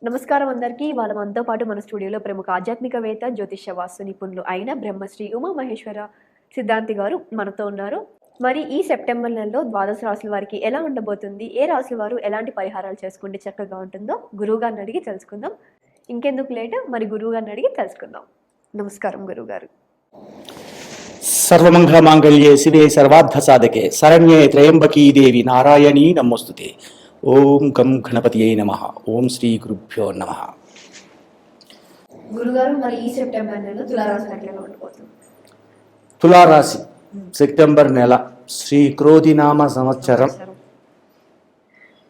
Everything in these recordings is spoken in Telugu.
నమస్కారం అందరికీ. ఇవాళ మనతో పాటు మన స్టూడియోలో ప్రముఖ ఆధ్యాత్మికవేత్త, జ్యోతిష్య వాస్తు నిపుణులు అయిన బ్రహ్మశ్రీ ఉమామహేశ్వర సిద్ధాంతి గారు మనతో ఉన్నారు. మరి ఈ సెప్టెంబర్ నెలలో ద్వాదశ రాశుల వారికి ఎలా ఉండబోతుంది, ఏ రాశుల వారు ఎలాంటి పరిహారాలు చేసుకుంటే చక్కగా ఉంటుందో గురువుగారిని అడిగి తెలుసుకుందాం. ఇంకెందుకు లేట్, మరి గురువుగారిని అడిగి తెలుసుకుందాం. నమస్కారం గురువుగారు. సర్వమంగళ మాంగళ్యే శివే సర్వార్థ సాధకే శరణ్యే త్రయంబకీ దేవి నారాయణీ నమోస్తుతే. ఓం గం గణపతియే నమః. ఓం శ్రీ గురుభ్యో నమః. గురుగారు, మరి ఈ సెప్టెంబర్ నెలలో తులారాశి ఎట్లా ఉండబోతుంది? తులారాశి సెప్టెంబర్ నెల శ్రీ క్రోధినామ సంవత్సరం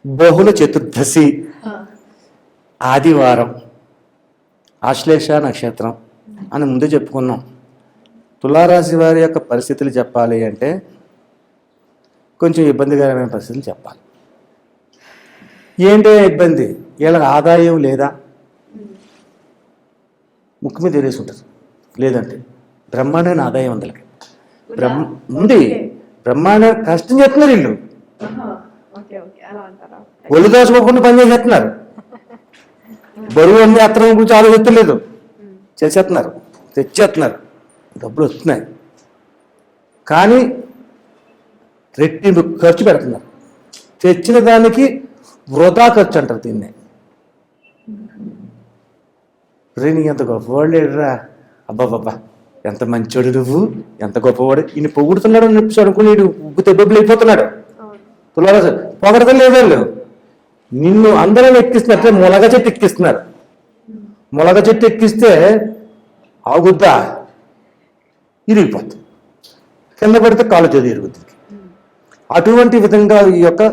బహుళ చతుర్దశి ఆదివారం, ఆశ్లేష నక్షత్రం అని ముందు చెప్పుకున్నాం. తులారాశి వారి యొక్క పరిస్థితులు చెప్పాలి అంటే కొంచెం ఇబ్బందికరమైన పరిస్థితులు చెప్పాలి. ఏంటో ఇబ్బంది, వీళ్ళకి ఆదాయం లేదా, ముక్కు మీద తెరేసుకుంటారు. లేదంటే బ్రహ్మాండమైన ఆదాయం ఉంది, ఉంది. బ్రహ్మాండ కష్టం చేస్తున్నారు వీళ్ళు, ఒళ్ళు దోసుకోకుండా పని చేసేస్తున్నారు. బరువు అన్ని అత్తరం గురించి ఆలోచిస్తలేదు, చేసేస్తున్నారు, తెచ్చేస్తున్నారు, డబ్బులు వస్తున్నాయి. కానీ రెట్టింపు ఖర్చు పెడుతున్నారు. తెచ్చిన దానికి వృధా ఖర్చు అంటారు దీన్ని. రే నీ ఎంత గొప్పవాడు లేడురా, అబ్బాబ్బా ఎంత మంచోడు నువ్వు, ఎంత గొప్పవాడు, ఈయన పొగుడుతున్నాడు అని చెప్పి అనుకుని ఉగ్గు తెబ్బులు అయిపోతున్నాడు. తులారాశి పొగడత లేదు, నిన్ను అందరం ఎక్కిస్తున్నట్టే ములగ చెట్టు ఎక్కిస్తున్నారు. ములగ చెట్టు ఎక్కిస్తే ఆగుద్దా, ఇరిగిపోతుంది. కింద పడితే కాలు చదివి ఇరుగుతుంది. అటువంటి విధంగా ఈ యొక్క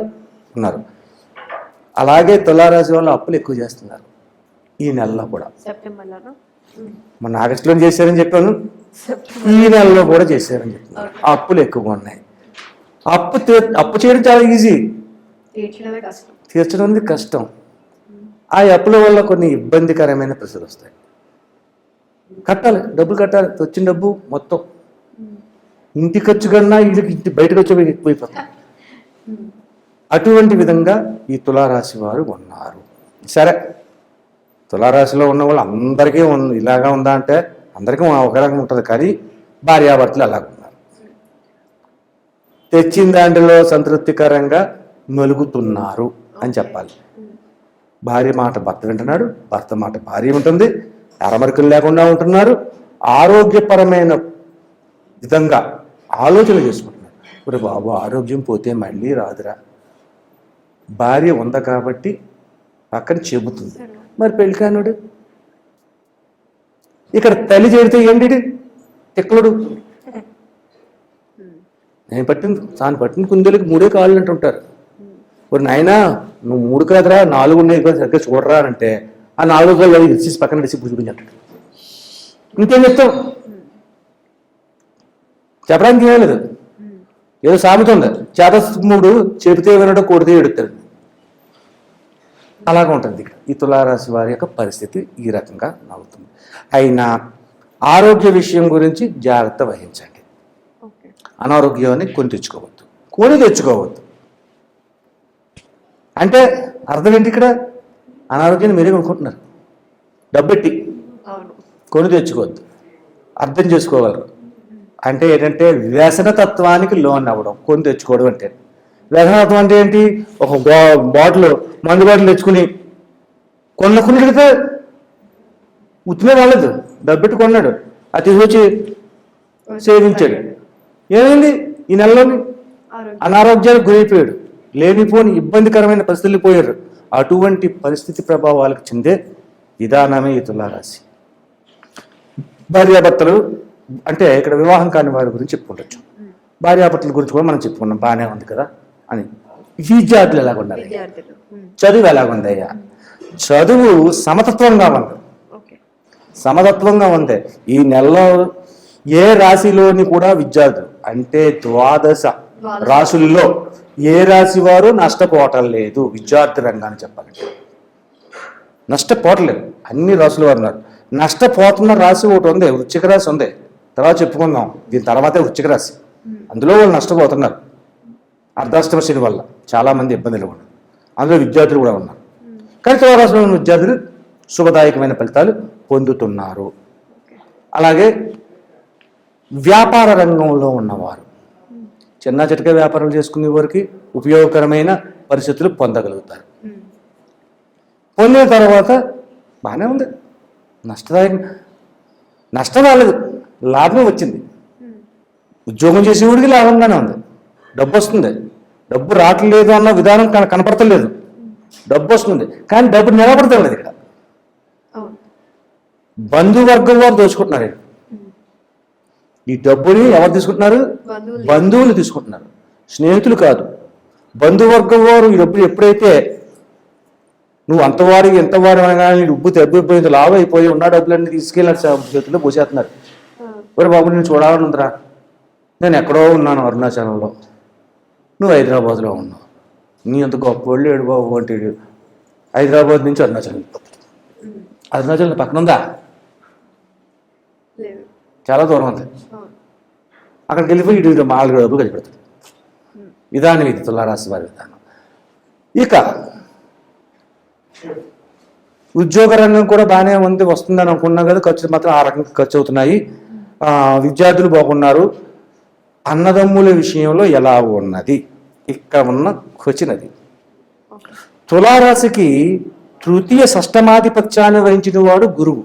ఉన్నారు. అలాగే తులారాశి వాళ్ళు అప్పులు ఎక్కువ చేస్తున్నారు ఈ నెలలో కూడా. మొన్న ఆగస్టులో చేశారని చెప్పాను, ఈ నెలలో కూడా చేశారని చెప్తున్నారు. అప్పులు ఎక్కువగా ఉన్నాయి. అప్పు చేయడం చాలా ఈజీ, తీర్చడం అనేది కష్టం. ఆ అప్పుల వల్ల కొన్ని ఇబ్బందికరమైన పరిస్థితులు వస్తాయి. కట్టాలి, డబ్బులు కట్టాలి. వచ్చిన డబ్బు మొత్తం ఇంటి ఖర్చు కన్నా వీళ్ళకి ఇంటి బయట ఖర్చు ఎక్కువైపోతుంది. అటువంటి విధంగా ఈ తులారాశి వారు ఉన్నారు. సరే, తులారాశిలో ఉన్న వాళ్ళు అందరికీ ఇలాగా ఉందా అంటే అందరికీ ఒక రకంగా ఉంటుంది. కానీ భార్యాభర్తలు అలాగ ఉన్నారు. తెచ్చిన దాంట్లో సంతృప్తికరంగా మెలుగుతున్నారు అని చెప్పాలి. భార్య మాట భర్త వింటున్నాడు, భర్త మాట భార్య ఉంటుంది. అరమరికలు లేకుండా ఉంటున్నారు. ఆరోగ్యపరమైన విధంగా ఆలోచన చేసుకుంటున్నారు. ఇప్పుడు బాబు ఆరోగ్యం పోతే మళ్ళీ రాదురా, భార్య ఉంది కాబట్టి పక్కన చెబుతుంది. మరి పెళ్ళికానుడు ఇక్కడ తల్లి చేరితే ఏంటి తిక్కలుడు, తాను పట్టిన కుందేలకి 3 కాళ్ళు అంటుంటారు. మరి నాయనా నువ్వు 3 కాదురా 4 ఉన్నాయి సరిగ్గా చూడరా అంటే ఆ 4 కాళ్ళు ఇచ్చేసి పక్కన వేసి చూపించి అంటాడు. ఇంకేం చెప్తాం, చెప్పడానికి ఏం లేదు. ఏదో సామెత ఉంది, చేతముడు చెబితే వినడం కొడితే ఎడుతాడు. అలాగ ఉంటుంది ఇక్కడ ఈ తులారాశి వారి యొక్క పరిస్థితి ఈ రకంగా అవుతుంది. అయినా ఆరోగ్య విషయం గురించి జాగ్రత్త వహించండి. అనారోగ్యాన్ని కొని తెచ్చుకోవద్దు. అంటే అర్థం ఏంటి, ఇక్కడ అనారోగ్యాన్ని మీరే కొనుక్కుంటున్నారు. డబ్బెట్టి కొని తెచ్చుకోవద్దు, అర్థం చేసుకోగలరు. అంటే ఏంటంటే వ్యసనతత్వానికి లోన్ అవ్వడం, కొని తెచ్చుకోవడం అంటే. వ్యసనతత్వం అంటే ఏంటి, ఒక మందు బాటిల్ తెచ్చుకుని కొనుడితే ఉత్తిమే రాలేదు, డబ్బెట్టి కొన్నాడు, అది తీసుకొచ్చి సేవించాడు. ఏమైంది, ఈ నెలలోని అనారోగ్యానికి గురైపోయాడు, లేనిపోని ఇబ్బందికరమైన పరిస్థితులు పోయారు. అటువంటి పరిస్థితి ప్రభావాలకు చెందే విధానమే ఈ తులారాశి. భార్యాభర్తలు అంటే ఇక్కడ వివాహం కాని వారి గురించి చెప్పుకుంటచ్చు. భార్యాభర్తల గురించి కూడా మనం చెప్పుకున్నాం, బాగానే ఉంది కదా అని. విద్యార్థులు ఎలాగ ఉండాలి, చదువు ఎలాగుందయ్యా, చదువు సమతత్వంగా ఉంది. ఈ నెలలో ఏ రాశిలోని కూడా విద్యార్థులు అంటే ద్వాదశ రాశుల్లో ఏ రాశి వారు నష్టపోవటం లేదు. విద్యార్థి రంగాన్ని చెప్పాలంటే నష్టపోవట్లేదు, అన్ని రాశుల వారు ఉన్నారు. నష్టపోతున్న రాశి ఒకటి ఉంది, వృశ్చిక రాశి ఉంది. తర్వాత చెప్పుకుందాం, దీని తర్వాతే వృశ్చిక రాశి. అందులో వాళ్ళు నష్టపోతున్నారు. అర్ధాష్టమ శని వల్ల చాలామంది ఇబ్బందులు ఉన్నారు. అందులో విద్యార్థులు కూడా ఉన్నారు. కానీ తులారాశిలో ఉన్న విద్యార్థులు శుభదాయకమైన ఫలితాలు పొందుతున్నారు. అలాగే వ్యాపార రంగంలో ఉన్నవారు, చిన్న చితక వ్యాపారాలు చేసుకునే వారికి ఉపయోగకరమైన పరిస్థితులు పొందగలుగుతారు. పొందిన తర్వాత బాగానే ఉంది, నష్టం రాలేదు, లాభం వచ్చింది. ఉద్యోగం చేసేవాడికి లాభంగానే ఉంది, డబ్బు వస్తుంది. డబ్బు రావట్లేదు అన్న విధానం కనపడతలేదు, డబ్బు వస్తుంది కానీ డబ్బు నిలబడతలేదు. ఇక్కడ బంధువర్గం వారు దోచుకుంటున్నారు. ఈ డబ్బుని ఎవరు తీసుకుంటున్నారు? బంధువులు తీసుకుంటున్నారు, స్నేహితులు కాదు. బంధువర్గం వారు ఈ డబ్బులు ఎప్పుడైతే నువ్వు అంతవాడి ఎంతవాడు అనగానే డబ్బు తగ్గిపోయింది, లాభం అయిపోయి ఉన్న డబ్బులన్నీ తీసుకెళ్ళి చేతుల్లో పోసేస్తున్నారు. ఒరే బాబు నేను చూడాలని ఉందిరా, నేను ఎక్కడో ఉన్నాను అరుణాచలంలో, నువ్వు హైదరాబాద్లో ఉన్నావు, నీ అంత గొప్ప వాళ్ళు ఏడు బాబు అంటే హైదరాబాద్ నుంచి అరుణాచలం వెళ్ళిపోతాడు. అరుణాచలం పక్కన ఉందా? చాలా దూరం ఉంది. అక్కడికి వెళ్ళిపోయి ఇటు 4 డబ్బులు కలిసి పెడతాడు. విధానం ఇది తులారాశి వారి విధానం. ఇక ఉద్యోగ రంగం కూడా బాగానే ఉంది, వస్తుందని అనుకున్నా కదా, ఖర్చులు మాత్రం ఆ రకంగా ఖర్చు అవుతున్నాయి. విద్యార్థులు బాగున్నారు. అన్నదమ్ముల విషయంలో ఎలా ఉన్నది? ఇక్కడ ఉన్న క్వశ్చన్. తులారాశికి తృతీయ షష్టమాధిపత్యాన్ని వహించిన వాడు గురువు.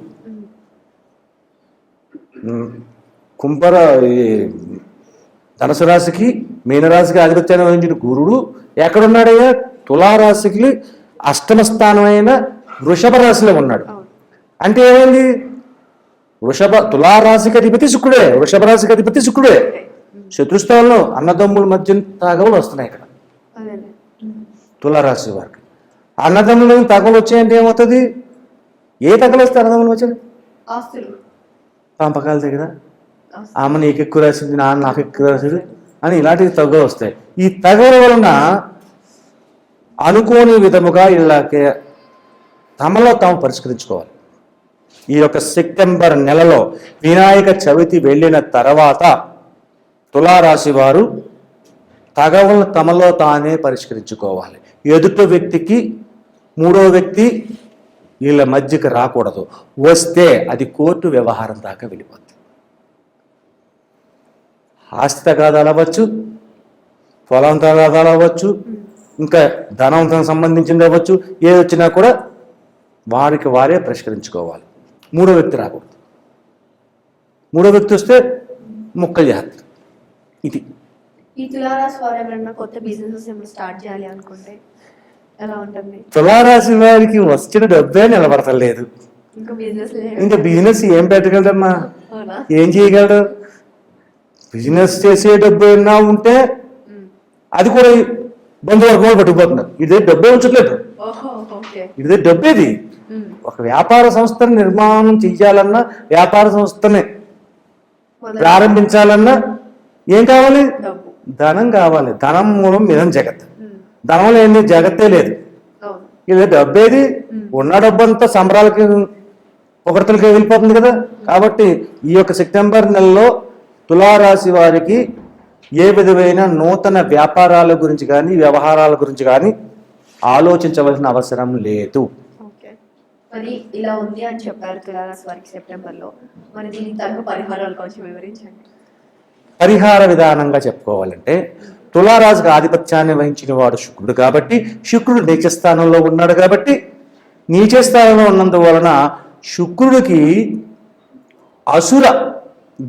ధనుసు రాశికి మీనరాశికి ఆధిపత్యాన్ని వహించిన గురుడు ఎక్కడున్నాడయ్యా? తులారాశికి అష్టమ స్థానమైన వృషభ రాశిలో ఉన్నాడు. అంటే ఏమైంది? తులారాశికి అధిపతి శుక్రుడే, వృషభ రాశికి అధిపతి శుక్రుడే. శత్రుస్థానంలో అన్నదమ్ముల మధ్య తగవలు వస్తున్నాయి. ఇక్కడ తులారాశి వారికి అన్నదమ్ముల తగవలు వచ్చాయంటే ఏమవుతుంది? ఏ తగలు వస్తాయి అన్నదమ్ములు వచ్చాయి? పంపకాల దగ్గర ఆమె నీకు ఎక్కువ రాసింది, నాన్న నాకు ఎక్కువ రాసింది అని ఇలాంటివి తగవలు వస్తాయి. ఈ తగవల వలన అనుకోని విధముగా ఇలాగే తమలో తాము పరిష్కరించుకోవాలి. ఈ యొక్క సెప్టెంబర్ నెలలో వినాయక చవితి వెళ్ళిన తర్వాత తులారాశి వారు తగవలను తమలో తానే పరిష్కరించుకోవాలి. ఎదుటి వ్యక్తికి, మూడో వ్యక్తి వీళ్ళ మధ్యకి రాకూడదు. వస్తే అది కోర్టు వ్యవహారం దాకా వెళ్ళిపోతుంది. ఆస్తి తగాదాలు అవ్వచ్చు, పొలం తగాదాలు అవ్వచ్చు, ఇంకా ధనంతో సంబంధించింది అవ్వచ్చు. ఏది వచ్చినా కూడా వారికి వారే పరిష్కరించుకోవాలి. మూడో వ్యక్తి రాకూడదు. మూడో వ్యక్తి వస్తే ముక్కలు చేస్తారు. ఇది ఈ తులారాశి వారు ఎవరైనా కొత్త బిజినెస్ స్టార్ట్ చేయాలి అనుకుంటే ఎలా ఉంటుంది? తులారాశి వారికి వచ్చిన డబ్బే నిలబడతలేదు. ఇంకా బిజినెస్ ఏం పెట్టగలడమ్మా? ఏం చేయగలడు? బిజినెస్ చేసే డబ్బు ఏమన్నా ఉంటే అది కూడా బంధువర్గంలో పట్టుకుపోతున్నారు. ఇదే డబ్బే ఉంచట్లేదు. ఇదే డబ్బేది. ఒక వ్యాపార సంస్థను నిర్మాణం చెయ్యాలన్నా, వ్యాపార సంస్థని ప్రారంభించాలన్నా ఏం కావాలి? ధనం కావాలి. ధనం మూలం మిదం జగత్. ధనం లేని జగత్తే లేదు. ఇది డబ్బేది. ఉన్న డబ్బంతా సంబరాలకి ఒకరితలకి వెళ్ళిపోతుంది కదా. కాబట్టి ఈ యొక్క సెప్టెంబర్ నెలలో తులారాశి వారికి ఏ విధమైన నూతన వ్యాపారాల గురించి కానీ, వ్యవహారాల గురించి కానీ ఆలోచించవలసిన అవసరం లేదు. మరి ఇలా ఉంది అని చెప్పారు తులారాశి వారికి సెప్టెంబర్లో. మరి దీనికి తగ్గ పరిహారాలు కొంచెం వివరించండి. పరిహార విధానంగా చెప్పుకోవాలంటే తులారాశికి ఆధిపత్యాన్ని వహించిన వాడు శుక్రుడు కాబట్టి, శుక్రుడు నీచ స్థానంలో ఉన్నాడు కాబట్టి, నీచ స్థానంలో ఉన్నందువలన శుక్రుడికి అసుర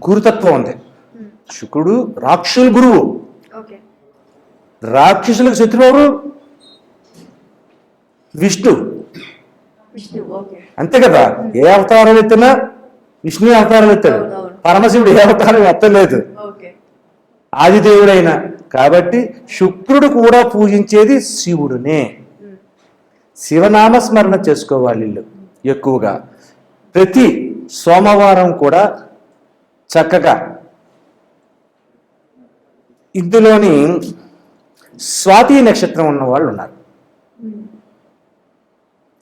గురుతత్వం ఉంది. శుక్రుడు రాక్షసుల గురువు. రాక్షసులకు శత్రువు ఎవరు? విష్ణు. అంతే కదా. ఏ అవతారం ఎత్తినా విష్ణు అవతారం ఎత్తాడు. పరమశివుడు ఏ అవతారం ఎత్తలేదు, ఆదిదేవుడైన. కాబట్టి శుక్రుడు కూడా పూజించేది శివుడునే. శివనామస్మరణ చేసుకోవాలి వీళ్ళు ఎక్కువగా. ప్రతి సోమవారం కూడా చక్కగా ఇందులోని స్వాతి నక్షత్రం ఉన్న వాళ్ళు ఉన్నారు.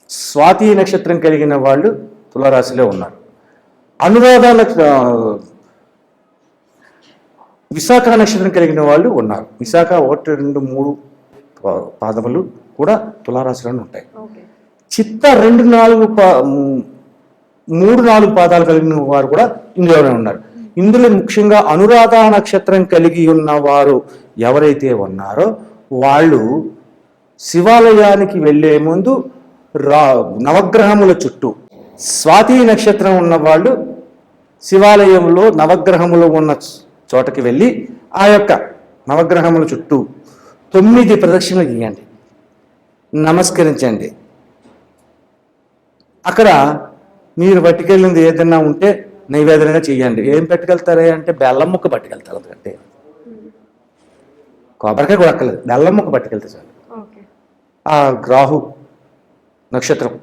స్వాతి నక్షత్రం కలిగిన వాళ్ళు తులారాశిలో ఉన్నారు. అనురాధ విశాఖ నక్షత్రం కలిగిన వాళ్ళు ఉన్నారు. విశాఖ 1, 2, 3 పాదములు కూడా తులారాశిలోనే ఉంటాయి. చిత్త 3-4 పాదాలు కలిగిన వారు కూడా ఇందులోనే ఉన్నారు. ఇందులో ముఖ్యంగా అనురాధ నక్షత్రం కలిగి ఉన్న వారు ఎవరైతే ఉన్నారో వాళ్ళు శివాలయానికి వెళ్ళే ముందు నవగ్రహముల చుట్టూ, స్వాతి నక్షత్రం ఉన్న వాళ్ళు శివాలయంలో నవగ్రహములు ఉన్న చోటకి వెళ్ళి ఆ యొక్క నవగ్రహముల చుట్టూ 9 ప్రదక్షిణలు చేయండి, నమస్కరించండి. అక్కడ మీరు పట్టుకెళ్ళింది ఏదైనా ఉంటే నైవేద్యంగా చేయండి. ఏం పట్టుకెళ్తారే అంటే బెల్లం ముక్క పట్టుకెళ్తారు. అందుకంటే కొబ్బరికాయ కూడా అక్కర్లేదు, బెల్లం ముక్క పట్టుకెళ్తే చాలు. ఆ రాహు నక్షత్రం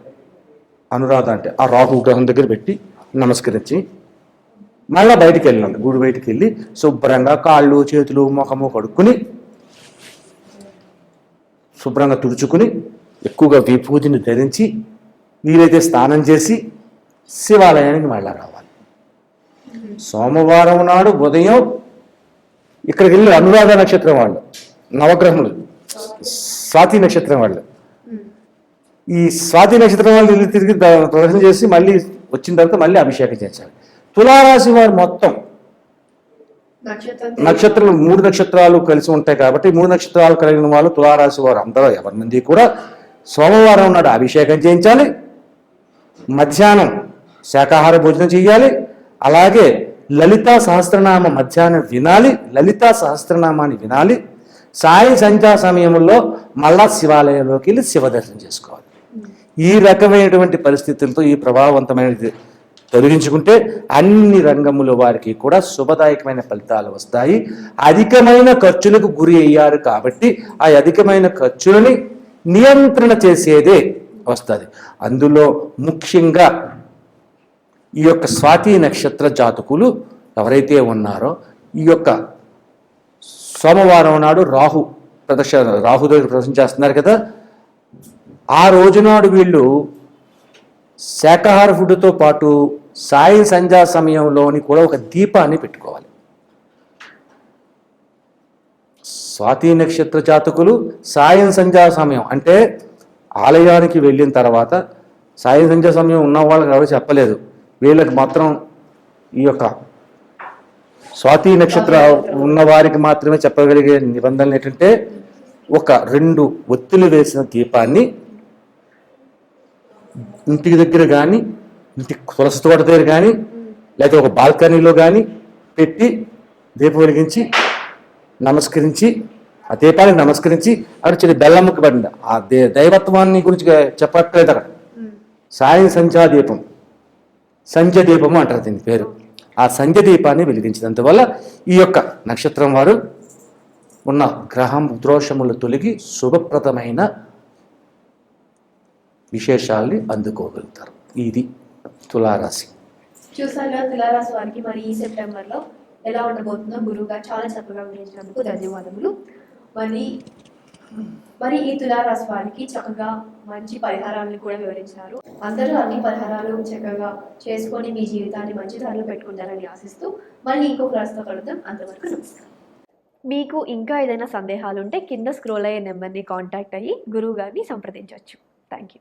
అనురాధ అంటే ఆ రాహు గ్రహం దగ్గర పెట్టి నమస్కరించి మళ్ళీ బయటికి వెళ్ళినాడు. గుడి బయటికి వెళ్ళి శుభ్రంగా కాళ్ళు చేతులు ముఖము కడుక్కుని శుభ్రంగా తుడుచుకుని ఎక్కువగా విభూతిని ధరించి వీలైతే స్నానం చేసి శివాలయానికి మళ్ళా రావాలి. సోమవారం నాడు ఉదయం ఇక్కడికి వెళ్ళి అనురాధ నక్షత్రం వాళ్ళు, నవగ్రహములు స్వాతి నక్షత్రం వాళ్ళు, ఈ స్వాతి నక్షత్రం వాళ్ళు వెళ్ళి తిరిగి ప్రదర్శన చేసి మళ్ళీ వచ్చిన తర్వాత మళ్ళీ అభిషేకం చేశారు. తులారాశి వారు మొత్తం నక్షత్రాలు 3 నక్షత్రాలు కలిసి ఉంటాయి కాబట్టి 3 నక్షత్రాలు కలిగిన వాళ్ళు తులారాశి వారు అందరూ ఎవరి మంది కూడా సోమవారం నాడు అభిషేకం చేయించాలి, మధ్యాహ్నం శాకాహార భోజనం చేయాలి. అలాగే లలితా సహస్రనామ మధ్యాహ్నం వినాలి, లలితా సహస్రనామాన్ని వినాలి. సాయం సంధ్యా సమయంలో మళ్ళా శివాలయంలోకి వెళ్ళి శివ దర్శనం చేసుకోవాలి. ఈ రకమైనటువంటి పరిస్థితులతో ఈ ప్రభావవంతమైనది తొలగించుకుంటే అన్ని రంగముల వారికి కూడా శుభదాయకమైన ఫలితాలు వస్తాయి. అధికమైన ఖర్చులకు గురి అయ్యారు కాబట్టి ఆ అధికమైన ఖర్చులని నియంత్రణ చేసేదే వస్తుంది. అందులో ముఖ్యంగా ఈ యొక్క స్వాతి నక్షత్ర జాతకులు ఎవరైతే ఉన్నారో ఈ యొక్క సోమవారం నాడు రాహు దగ్గర ప్రదర్శన చేస్తున్నారు కదా, ఆ రోజునాడు వీళ్ళు శాకాహార ఫుడ్తో పాటు సాయం సంధ్యా సమయంలోని కూడా ఒక దీపాన్ని పెట్టుకోవాలి. స్వాతి నక్షత్ర జాతకులు సాయం సంధ్యా సమయం అంటే ఆలయానికి వెళ్ళిన తర్వాత, సాయం సంధ్యా సమయం ఉన్న వాళ్ళకి ఎవరు చెప్పలేదు, వీళ్ళకి మాత్రం ఈ యొక్క స్వాతి నక్షత్ర ఉన్న వారికి మాత్రమే చెప్పగలిగే నిబంధనలు ఏంటంటే, ఒక 2 ఒత్తులు వేసిన దీపాన్ని ఇంటికి దగ్గర కానీ, ఇంటి తులసి తోట దగ్గర కానీ, లేకపోతే ఒక బాల్కనీలో కానీ పెట్టి దీపం వెలిగించి నమస్కరించి, ఆ దీపానికి నమస్కరించి అక్కడ చిన్న బెల్లం ముక్క పడింది. ఆ దైవత్వాన్ని గురించి చెప్పట్లేదు అక్కడ. సాయం సంధ్యా దీపం, సంధ్య దీపము అంటారు దీని పేరు. ఆ సంధ్య దీపాన్ని వెలిగించినందువల్ల ఈ యొక్క నక్షత్రం వారు ఉన్న గ్రహం దోషములు తొలగి శుభప్రదమైన విశేషాల్ని అందుకోగలుగుతారు. ఇది తులారాశి. చూసారా తులారాశి వారికి మరి ఈ సెప్టెంబర్లో ఎలా ఉండబోతుందో గురువు గారు చాలా చక్కగా వివరించినందుకు ధన్యవాదములు. మరి ఈ తులారాశి వారికి చక్కగా మంచి పరిహారాలను కూడా వివరించారు. అందరూ అన్ని పరిహారాలు చక్కగా చేసుకొని మీ జీవితాన్ని మంచి దారిలో పెట్టుకుంటారని ఆశిస్తూ మళ్ళీ ఇంకొక రాశితో కలుద్దాం. అంతవరకు నమస్కారం. మీకు ఇంకా ఏదైనా సందేహాలు ఉంటే కింద స్క్రోల్ అయ్యే నెంబర్ని కాంటాక్ట్ అయ్యి గురువు గారిని సంప్రదించవచ్చు. Thank you.